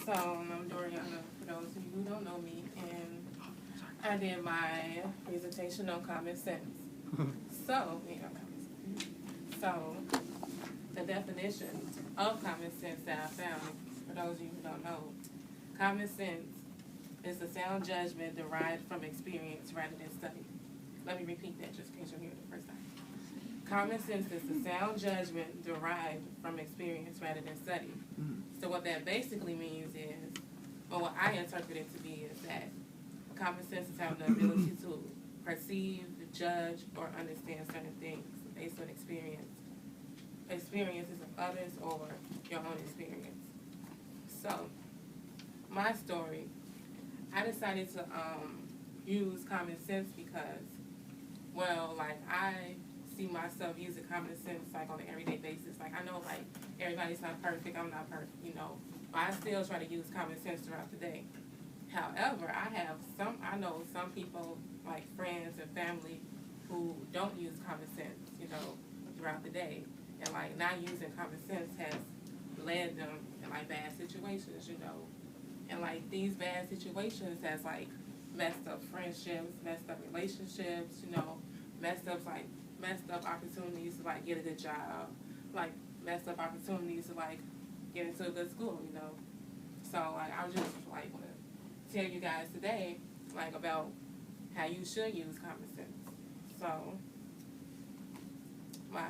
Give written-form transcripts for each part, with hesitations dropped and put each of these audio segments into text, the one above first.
So, I'm Doriana, for those of you who don't know me, and I did my presentation on common sense. So, the definition of common sense that I found, for those of you who don't know, common sense is the sound judgment derived from experience rather than study. Let me repeat that just in case you're hearing it the first time. Common sense is the sound judgment derived from experience rather than study. So what that basically means is, or what I interpret it to be, is that common sense is having the ability to perceive, judge, or understand certain things based on experiences of others or your own experience. So, my story, I decided to use common sense because, well, like, I see myself using common sense like on an everyday basis. Like, I know like everybody's not perfect, I'm not perfect, but I still try to use common sense throughout the day. However, I know some people, like friends and family, who don't use common sense, throughout the day. And like not using common sense has led them in like bad situations, And like these bad situations has like messed up friendships, messed up relationships, messed up opportunities to like get a good job, like messed up opportunities to like get into a good school, So like I just like want to tell you guys today like about how you should use common sense. So my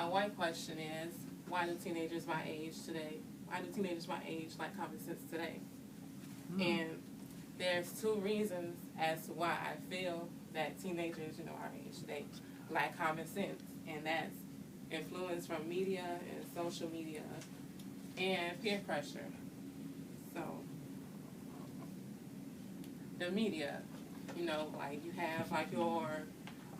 one question is, why do teenagers my age like common sense today? And there's two reasons as to why I feel that teenagers, our age, they lack common sense, and that's influence from media and social media and peer pressure. So, the media, like you have like your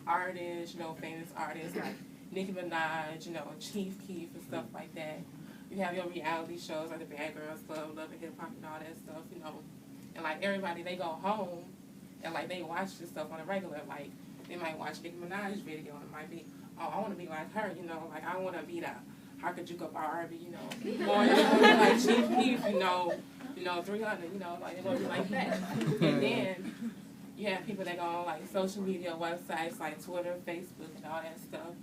artists, famous artists like Nicki Minaj, Chief Keef and stuff like that. You have your reality shows like the Bad Girls Club, Love and Hip Hop and all that stuff, And like everybody, they go home and like they watch this stuff on a regular. Like they might watch Nicki Minaj's video and it might be, oh, I want to be like her, like I want to be that Hakajuka Barbie, or like Chief Keef, 300, like they want to be like that. And then you have people that go on like social media websites like Twitter, Facebook, and all that stuff.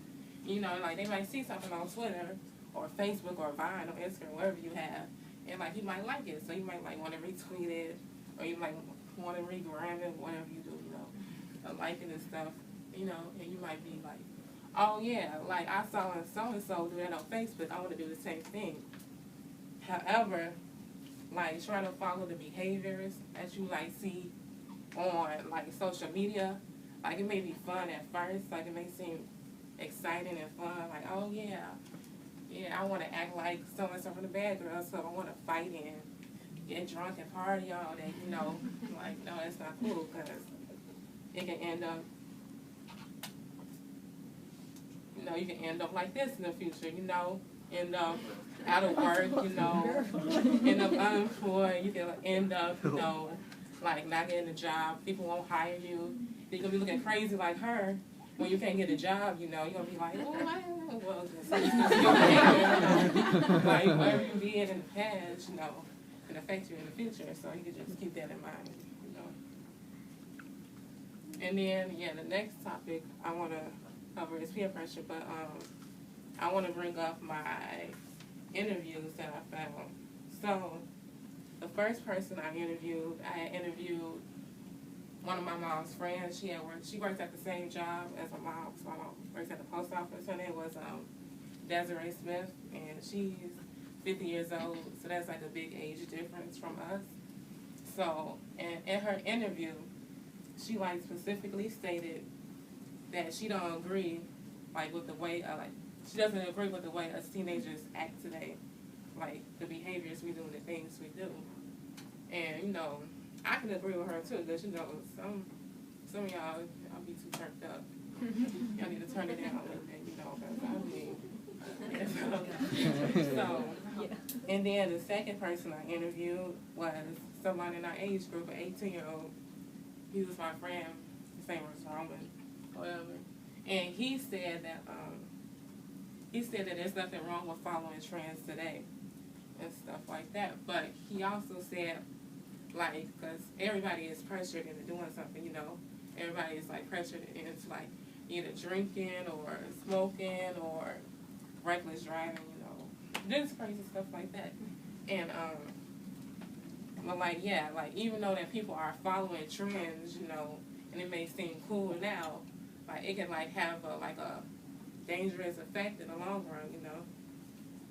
Like they might see something on Twitter or Facebook or Vine or Instagram, wherever you have, and like you might like it, so you might like want to retweet it, or you might want to regram it, whatever you do, like it and stuff, and you might be like, oh yeah, like I saw so-and-so do that on Facebook, I want to do the same thing. However, like trying to follow the behaviors that you like see on like social media, like it may be fun at first, like it may seem exciting and fun, like oh yeah, I want to act like so-and-so from the Bad Girls, so I want to fight and get drunk and party all day, like no, that's not cool, because it can end up, you can end up like this in the future, end up out of work, end up unemployed, you can end up, like not getting a job, people won't hire you, you're going to be looking crazy like her when you can't get a job, you're going to be like, oh, well, like whatever you did in the past, can affect you in the future, so you can just keep that in mind, And then, the next topic I want to cover is peer pressure, but I want to bring up my interviews that I found. So, the first person I had interviewed one of my mom's friends. She works at the same job as my mom. So my mom works at the post office. Her name was Desiree Smith, and she's 50 years old, so that's like a big age difference from us. So, and in her interview, she like specifically stated that she don't agree like with the way she doesn't agree with the way us teenagers act today, like the behaviors we do and the things we do. And I can agree with her too, because some of y'all be too turned up. Y'all need to turn it down a little bit, because so and then the second person I interviewed was someone in our age group, an 18-year-old. He was my friend. His name was Roman, whatever. And he said that there's nothing wrong with following trends today and stuff like like that. But he also said, like, because everybody is pressured into doing something, you know. Everybody is, like, pressured into, like, either drinking or smoking or reckless driving, you know. Just crazy stuff like that. And, but, like, yeah, like, even though that people are following trends, you know, and it may seem cool now, like, it can, like, have, a dangerous effect in the long run, you know.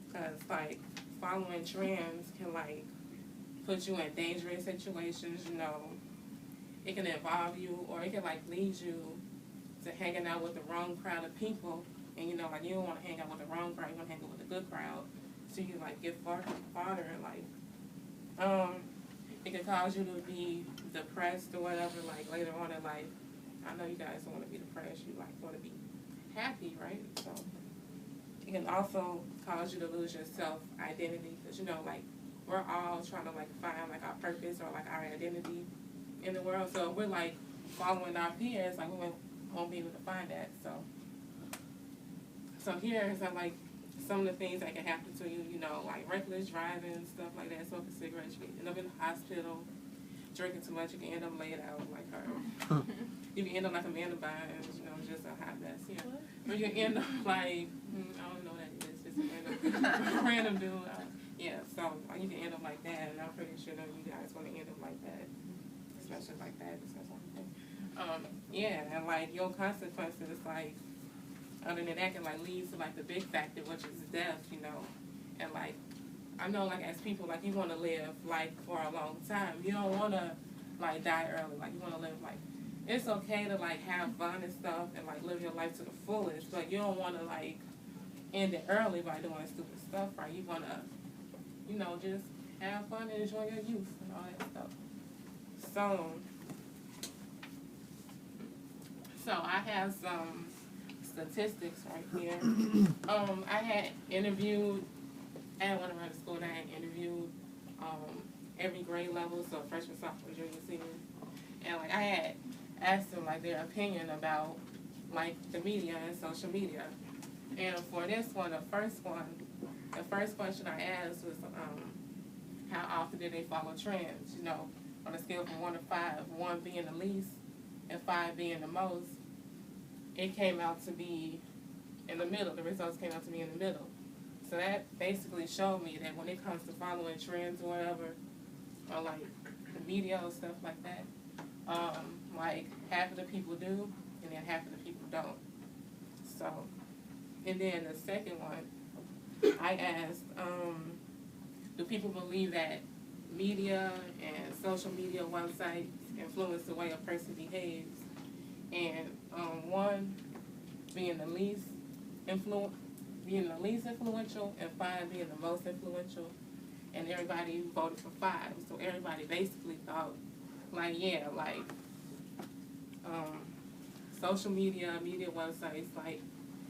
Because, like, following trends can, like, put you in dangerous situations, you know. It can involve you, or it can, like, lead you to hanging out with the wrong crowd of people. And, you know, like, you don't want to hang out with the wrong crowd, you want to hang out with a good crowd. So you, like, get farther and, like, it can cause you to be depressed or whatever, like, later on in life. I know you guys don't want to be depressed, you, like, want to be happy, right? So it can also cause you to lose your self-identity, because, you know, like, we're all trying to, like, find, like, our purpose or, like, our identity in the world. So if we're, like, following our peers, like, we won't be able to find that. So here is, like, some of the things that can happen to you, you know, like reckless driving, stuff like that, smoking cigarettes, you can end up in the hospital, drinking too much, you can end up laid out like her. You can end up like Amanda Bynes, you know, just a hot mess, yeah. Or you can end up like, I don't know what that is, just a random dude. Yeah, so you can end up like that, and I'm pretty sure that you guys want to end up like that, especially like that, yeah, and like your consequences, like, other than that, can like lead to like the big factor, which is death, you know. And like, I know like as people, like you want to live like for a long time. You don't want to like die early. Like you want to live like, it's okay to like have fun and stuff and like live your life to the fullest, but you don't want to like end it early by doing stupid stuff, right? You want to, you know, just have fun and enjoy your youth and all that stuff. So I have some statistics right here. I had interviewed, at one of my school, I had interviewed every grade level, so freshman, sophomore, junior, senior, and like I had asked them like their opinion about like the media and social media. And for this one, the first question I asked was how often did they follow trends? You know, on a scale from 1 to 5, 1 being the least and 5 being the most. It came out to be in the middle. The results came out to be in the middle. So that basically showed me that when it comes to following trends or whatever, or like the media or stuff like that, like half of the people do, and then half of the people don't. So, and then the second one, I asked, do people believe that media and social media websites influence the way a person behaves? And 1 being the least influential, and 5 being the most influential, and everybody voted for 5. So everybody basically thought, like, yeah, like social media websites, like,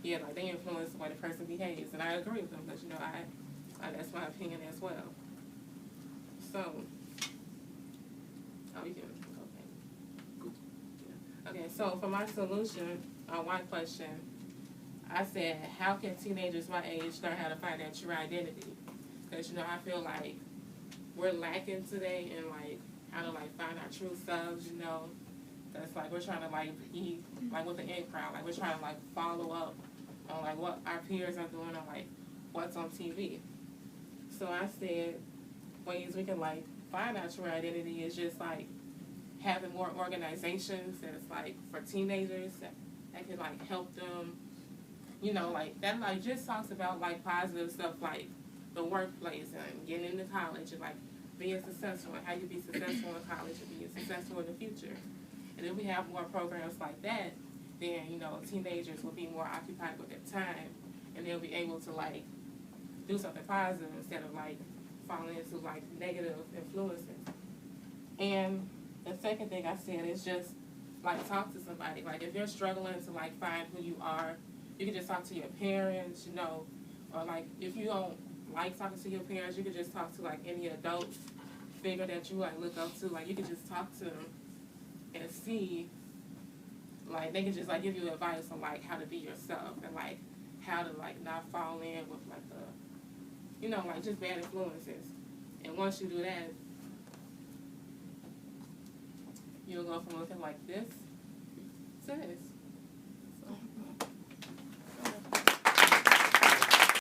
yeah, like they influence the way the person behaves, and I agree with them because you know I that's my opinion as well. So, you can. Okay, so for my solution on one question, I said, how can teenagers my age learn how to find their true identity? Because, you know, I feel like we're lacking today in, like, how to, like, find our true selves, you know. That's, like, we're trying to, like, be, like, with the in crowd. Like, we're trying to, like, follow up on, like, what our peers are doing or, like, what's on TV. So I said ways we can, like, find our true identity is just, like, having more organizations that's like for teenagers that can like help them, you know, like that like just talks about like positive stuff like the workplace and getting into college and like being successful and how you be successful in college and being successful in the future. And if we have more programs like that, then you know teenagers will be more occupied with their time and they'll be able to like do something positive instead of like falling into like negative influences. And the second thing I said is just, like, talk to somebody. Like, if you're struggling to, like, find who you are, you can just talk to your parents, you know, or, like, if you don't like talking to your parents, you can just talk to, like, any adult figure that you, like, look up to. Like, you can just talk to them and see, like, they can just, like, give you advice on, like, how to be yourself and, like, how to, like, not fall in with, like, the, you know, like, just bad influences. And once you do that, you'll go from looking like this to this.